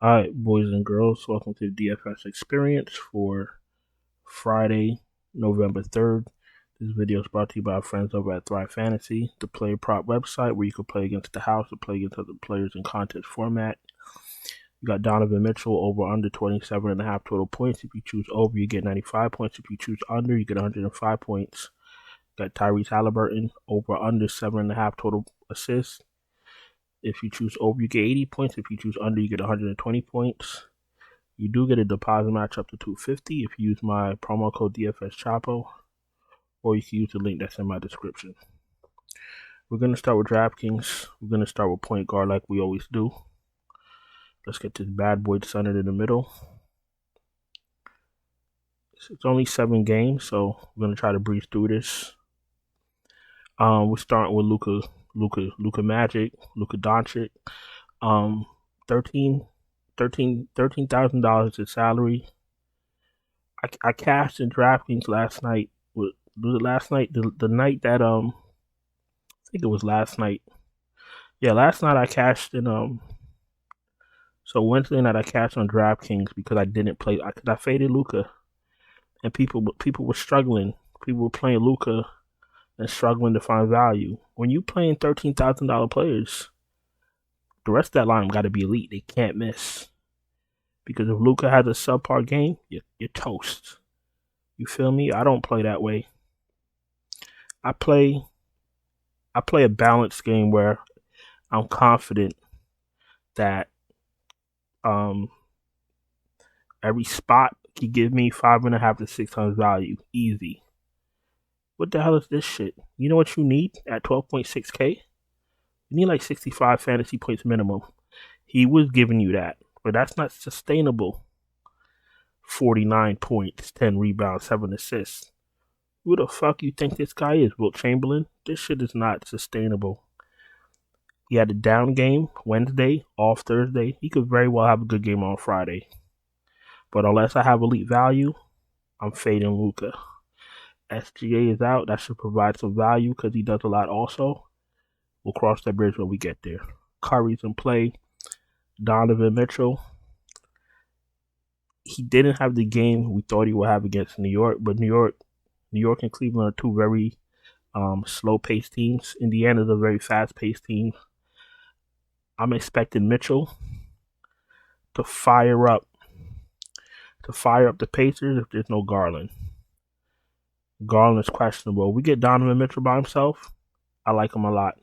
Alright, boys and girls, welcome to the DFS experience for Friday, November 3rd. This video is brought to you by our friends over at Thrive Fantasy, the player prop website where you can play against the house or play against other players in contest format. You got Donovan Mitchell over under 27.5 total points. If you choose over, you get 95 points. If you choose under, you get 105 points. You got Tyrese Halliburton over under 7.5 total assists. If you choose over, you get 80 points. If you choose under, you get 120 points. You do get a deposit match up to 250 if you use my promo code DFS Chapo, or you can use the link that's in my description. We're going to start with DraftKings. We're going to start with point guard like we always do. Let's get this bad boy centered in the middle. It's only 7 games, so we're going to try to breeze through this. We're starting with Luka Magic, Luka Doncic. $13,000 his salary. I cashed in DraftKings last night. Was it last night? The night that I think it was last night. Yeah, last night I cashed in so Wednesday night I cashed on DraftKings because I didn't play. I faded Luka, and people were struggling. People were playing Luka and struggling to find value. When you playing $13,000 players, the rest of that line got to be elite. They can't miss. Because if Luka has a subpar game, you're toast. You feel me? I don't play that way. I play a balanced game where I'm confident that every spot can give me 5.5 to 6 times value. Easy. What the hell is this shit? You know what you need at 12.6K? You need like 65 fantasy points minimum. He was giving you that, but that's not sustainable. 49 points, 10 rebounds, 7 assists. Who the fuck you think this guy is, Wilt Chamberlain? This shit is not sustainable. He had a down game Wednesday, off Thursday. He could very well have a good game on Friday. But unless I have elite value, I'm fading Luka. SGA is out. That should provide some value because he does a lot also. We'll cross that bridge when we get there. Curry's in play. Donovan Mitchell. He didn't have the game we thought he would have against New York, but New York and Cleveland are two very slow-paced teams. Indiana's a very fast-paced team. I'm expecting Mitchell to fire up the Pacers if there's no Garland. Garland is questionable. We get Donovan Mitchell by himself. I like him a lot.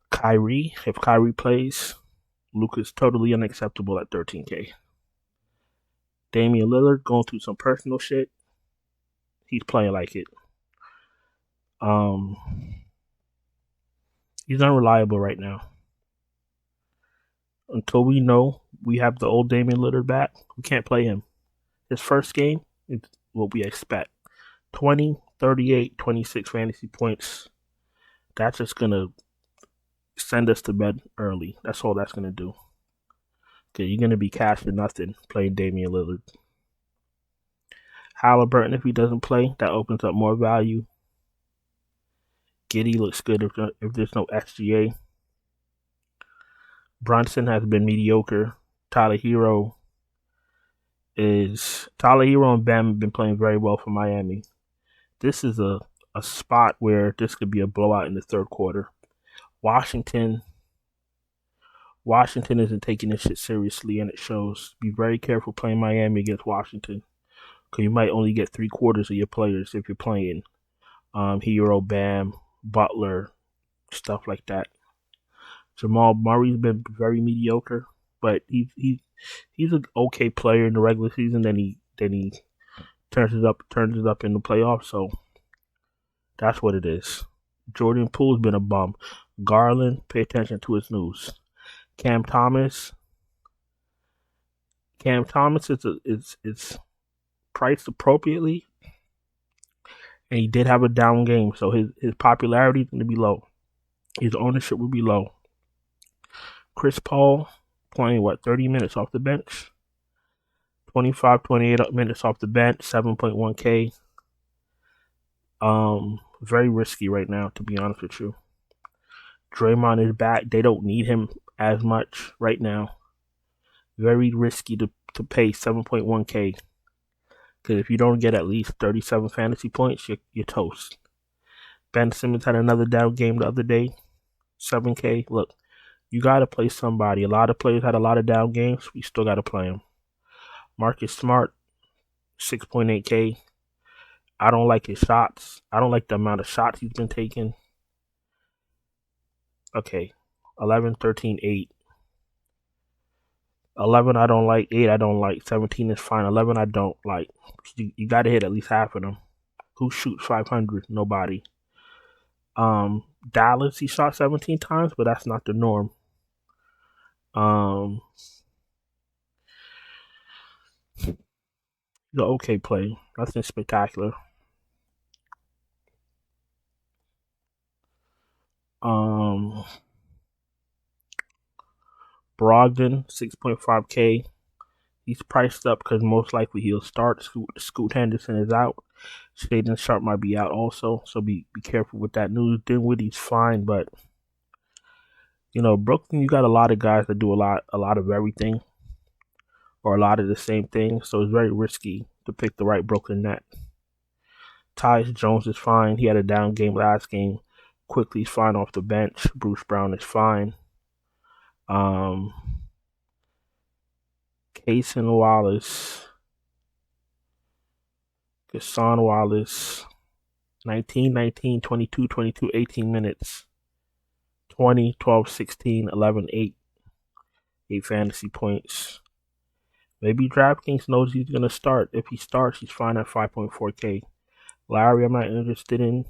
Kyrie, if Kyrie plays, Luka's totally unacceptable at 13K. Damian Lillard going through some personal shit. He's playing like it. He's unreliable right now. Until we know we have the old Damian Lillard back, we can't play him. His first game is what we expect. 20, 38, 26 fantasy points. That's just going to send us to bed early. That's all that's going to do. Okay, you're going to be cashing nothing playing Damian Lillard. Halliburton, if he doesn't play, that opens up more value. Giddey looks good if there's no SGA. Brunson has been mediocre. Tyler Hero and Bam have been playing very well for Miami. This is a spot where this could be a blowout in the third quarter. Washington isn't taking this shit seriously, and it shows. Be very careful playing Miami against Washington, because you might only get 3/4 of your players if you're playing Hero, Bam, Butler, stuff like that. Jamal Murray's been very mediocre, but he's an okay player in the regular season. Then he turns it up in the playoffs. So that's what it is. Jordan Poole's been a bum. Garland, pay attention to his news. Cam Thomas is priced appropriately, and he did have a down game, so his popularity is going to be low. His ownership will be low. Chris Paul playing 30 minutes off the bench, 25, 28 minutes off the bench, 7.1K. Very risky right now, to be honest with you. Draymond is back. They don't need him as much right now. Very risky to pay 7.1K. Because if you don't get at least 37 fantasy points, you're toast. Ben Simmons had another down game the other day. 7K. Look, you got to play somebody. A lot of players had a lot of down games. We still got to play them. Marcus Smart, 6.8K. I don't like his shots. I don't like the amount of shots he's been taking. Okay. 11, 13, 8. 11 I don't like. 8 I don't like. 17 is fine. 11 I don't like. You got to hit at least half of them. Who shoots 500? Nobody. Dallas, he shot 17 times, but that's not the norm. He's an okay play. Nothing spectacular. Brogdon, 6.5K. He's priced up because most likely he'll start. Scoot Henderson is out. Shaden Sharp might be out also, so be careful with that news. Dinwiddie's fine, but Brooklyn, you got a lot of guys that do a lot of everything or a lot of the same thing, so it's very risky to pick the right Brooklyn net. Tyus Jones is fine. He had a down game last game. Quickly's fine off the bench. Bruce Brown is fine. Cason Wallace, Gasson Wallace, 19, 19, 22, 22, 18 minutes, 20, 12, 16, 11, 8 fantasy points. Maybe DraftKings knows he's going to start. If he starts, he's fine at 5.4K. Larry, I'm not interested in.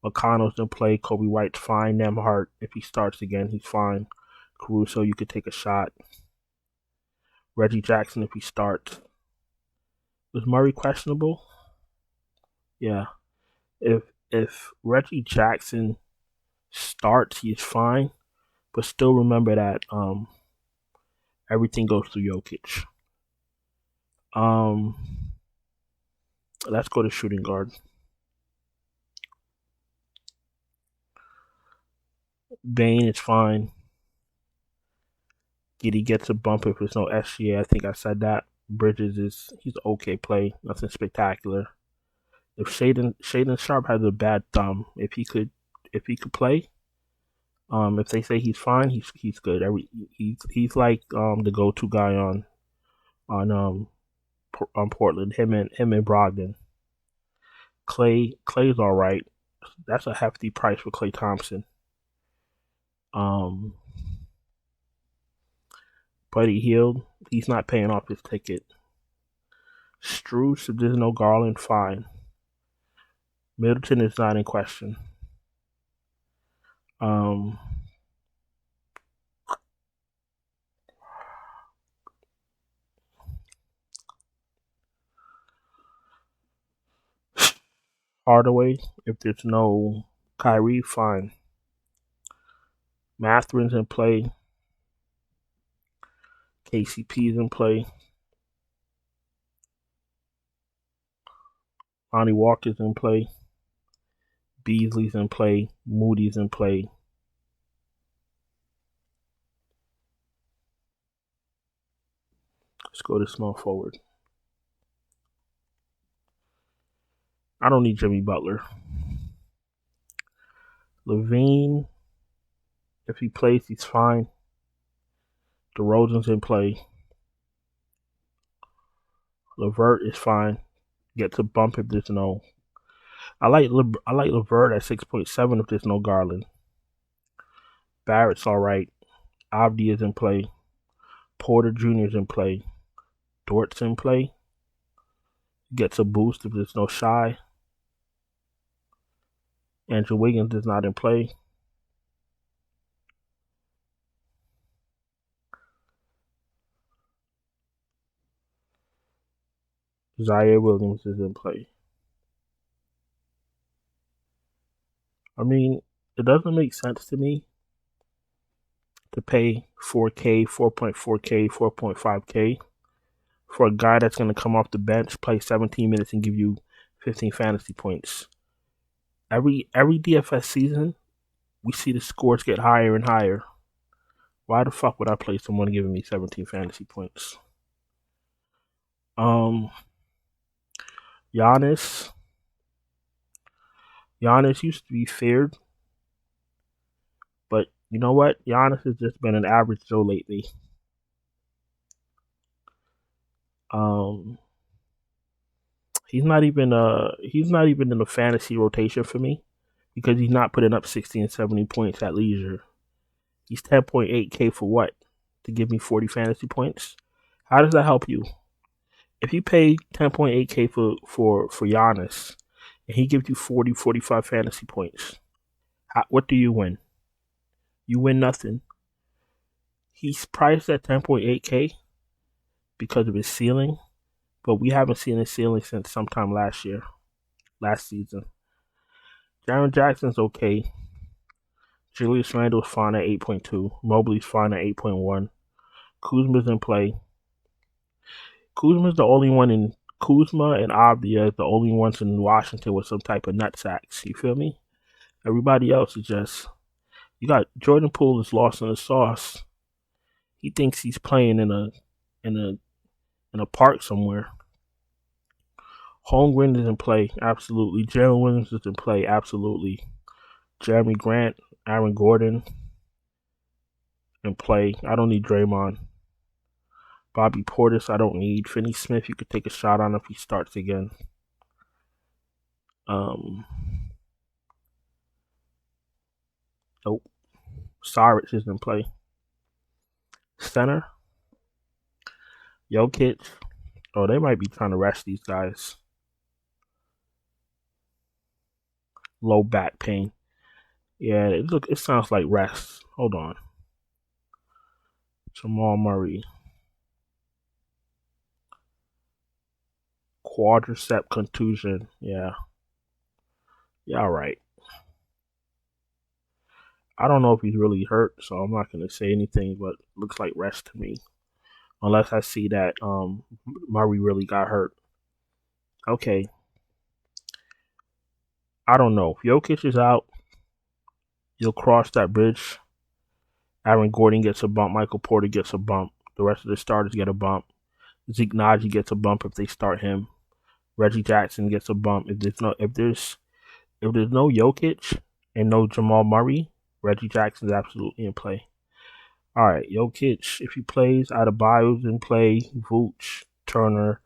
McConnell's in play. Kobe White's fine. Nembhard, if he starts again, he's fine. Caruso, you could take a shot. Reggie Jackson, if he starts. Was Murray questionable? Yeah. If Reggie Jackson starts, he's fine. But still remember that everything goes through Jokic. Let's go to shooting guard. Bane is fine. Giddey gets a bump if there's no SGA. I think I said that. Bridges he's okay play. Nothing spectacular. If Shaden Sharp has a bad thumb, if he could play, if they say he's fine, he's good. He's like the go-to guy on Portland. Him and Brogdon. Clay's all right. That's a hefty price for Klay Thompson. Buddy Hield, he's not paying off his ticket. Strus, if there's no Garland, fine. Middleton is not in question. Hardaway, if there's no Kyrie, fine. Matherin's in play. KCP's in play. Lonnie Walker's in play. Beasley's in play. Moody's in play. Let's go to small forward. I don't need Jimmy Butler. Levine, if he plays, he's fine. DeRozan's in play. LeVert is fine. Gets a bump if there's no. I like LeVert at 6.7 if there's no Garland. Barrett's all right. Avdi is in play. Porter Jr. is in play. Dort's in play. Gets a boost if there's no Shy. Andrew Wiggins is not in play. Zaire Williams is in play. I mean, it doesn't make sense to me to pay 4K, 4.4K, 4.5K for a guy that's going to come off the bench, play 17 minutes, and give you 15 fantasy points. Every DFS season, we see the scores get higher and higher. Why the fuck would I play someone giving me 17 fantasy points? Giannis. Giannis used to be feared, but you know what? Giannis has just been an average Joe lately. He's not even in the fantasy rotation for me because he's not putting up 60 and 70 points at leisure. He's 10.8K for what? To give me 40 fantasy points? How does that help you? If you pay 10.8K for Giannis and he gives you 40, 45 fantasy points, what do you win? You win nothing. He's priced at 10.8K because of his ceiling, but we haven't seen his ceiling since sometime last season. Jaren Jackson's okay. Julius Randle's fine at 8.2. Mobley's fine at 8.1. Kuzma's in play. Kuzma and Avdia is the only ones in Washington with some type of nutsacks. You feel me? Everybody else is just, you got Jordan Poole is lost in the sauce. He thinks he's playing in a park somewhere. Holmgren is in play, absolutely. Jalen Williams is in play, absolutely. Jeremy Grant, Aaron Gordon in play. I don't need Draymond. Bobby Portis, I don't need. Finney Smith, you could take a shot on if he starts again. Nope. Saric is in play. Center. Jokic. Oh, they might be trying to rest these guys. Low back pain. Yeah, it sounds like rest. Hold on. Jamal Murray. Quadricep contusion. Yeah. Yeah, all right. I don't know if he's really hurt, so I'm not going to say anything, but it looks like rest to me. Unless I see that Murray really got hurt. Okay. I don't know. If Jokic is out, you'll cross that bridge. Aaron Gordon gets a bump. Michael Porter gets a bump. The rest of the starters get a bump. Zeke Naji gets a bump if they start him. Reggie Jackson gets a bump. If there's no Jokic and no Jamal Murray, Reggie Jackson's absolutely in play. All right, Jokic, if he plays, Adebayo's in play. Vooch, Turner,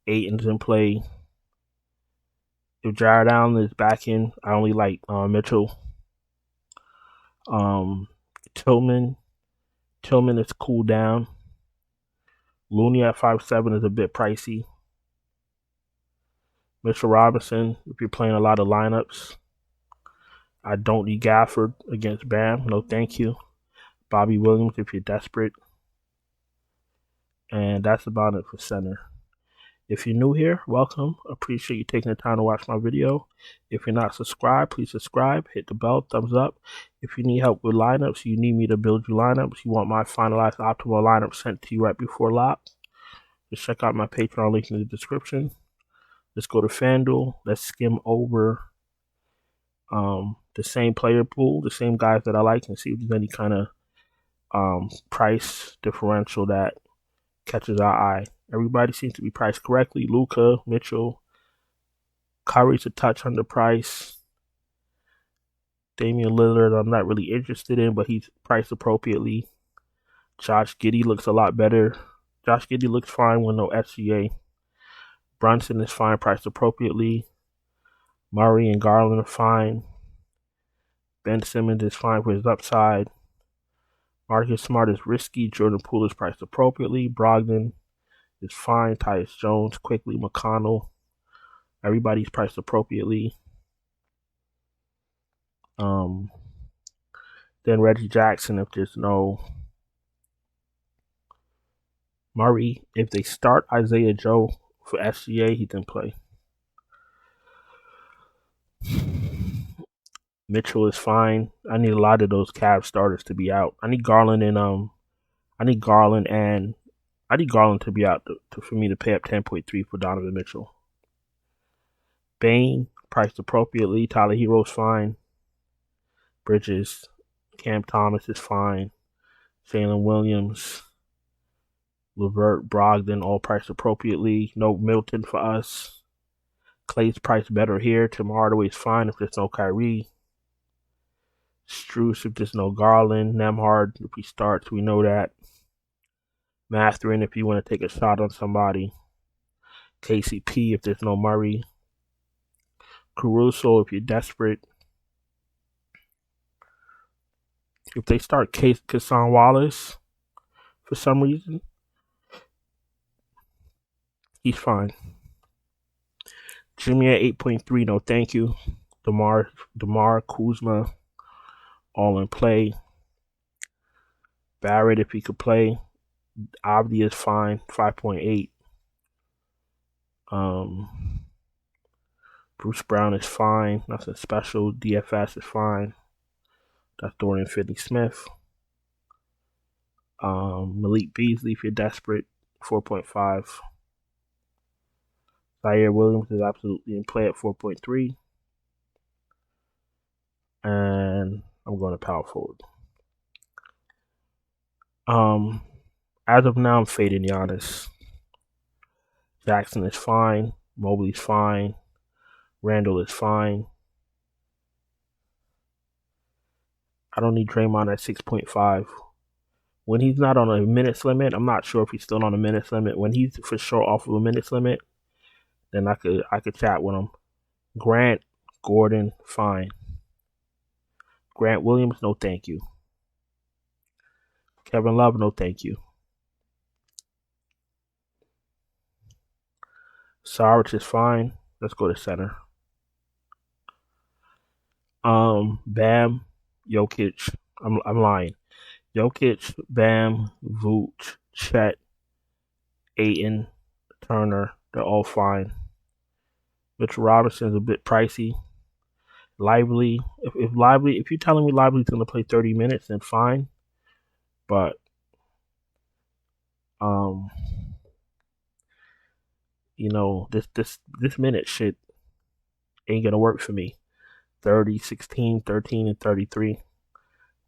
Ayton's in play. If Jared Allen is back in, I only like Mitchell. Tillman is cooled down. Looney at 5'7" is a bit pricey. Mitchell Robinson, if you're playing a lot of lineups. I don't need Gafford against Bam. No, thank you. Bobby Williams if you're desperate. And that's about it for center. If you're new here, welcome. Appreciate you taking the time to watch my video. If you're not subscribed, please subscribe. Hit the bell, thumbs up. If you need help with lineups, you need me to build you lineups, you want my finalized optimal lineup sent to you right before lock, just check out my Patreon link in the description. Let's go to FanDuel. Let's skim over the same player pool, the same guys that I like, and see if there's any kind of price differential that catches our eye. Everybody seems to be priced correctly. Luka, Mitchell, Curry's a touch underpriced. Damian Lillard, I'm not really interested in, but he's priced appropriately. Josh Giddey looks a lot better. Josh Giddey looks fine with no SGA. Brunson is fine, priced appropriately. Murray and Garland are fine. Ben Simmons is fine for his upside. Marcus Smart is risky. Jordan Poole is priced appropriately. Brogdon is fine. Tyus Jones, quickly. McConnell. Everybody's priced appropriately. Then Reggie Jackson, if there's no Murray. If they start Isaiah Joe for SGA, he can play. Mitchell is fine. I need a lot of those Cavs starters to be out. I need Garland to be out for me to pay up 10.3 for Donovan Mitchell. Bane, priced appropriately. Tyler Hero's fine. Bridges, Cam Thomas is fine. Jalen Williams, Levert, Brogdon, all priced appropriately. No Milton for us. Clay's price better here. Tim Hardaway's fine if there's no Kyrie. Strus if there's no Garland. Nemhard if he starts, we know that. Mathurin if you want to take a shot on somebody. KCP if there's no Murray. Caruso if you're desperate. If they start Kassan Wallace for some reason, he's fine. Jimmy at 8.3, no thank you. DeMar, Kuzma, all in play. Barrett if he could play. Avdi is fine, 5.8. Bruce Brown is fine, nothing special. DFS is fine. That's Dorian Finney-Smith. Malik Beasley if you're desperate, 4.5. Zaire Williams is absolutely in play at 4.3. And I'm going to power forward. As of now, I'm fading Giannis. Jackson is fine. Mobley's fine. Randall is fine. I don't need Draymond at 6.5. When he's not on a minutes limit, I'm not sure if he's still on a minutes limit. When he's for sure off of a minutes limit, then I could chat with him. Grant, Gordon, fine. Grant Williams, no thank you. Kevin Love, no thank you. Saric is fine. Let's go to center. Bam, Jokic. I'm lying. Jokic, Bam, Vooch, Chet, Ayton, Turner, they're all fine. Mitchell Robinson's a bit pricey. Lively, if you're telling me Lively's gonna play 30 minutes, then fine. But this minute shit ain't gonna work for me. 30, 16, 13, and 33.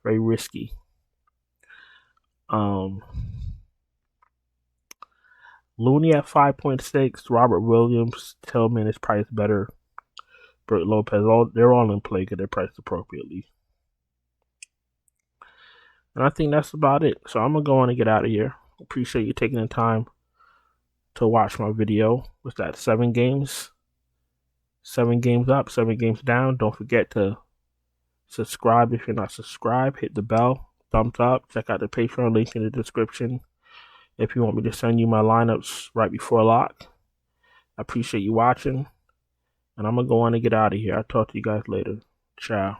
Very risky. Looney at 5.6. Robert Williams, Tillman is priced better. Brook Lopez, they're all in play because they're priced appropriately. And I think that's about it. So I'm going to go on and get out of here. Appreciate you taking the time to watch my video. What's that, 7 games? 7 games up, 7 games down. Don't forget to subscribe if you're not subscribed. Hit the bell, thumbs up. Check out the Patreon link in the description if you want me to send you my lineups right before lock. I appreciate you watching. And I'm going to go on and get out of here. I'll talk to you guys later. Ciao.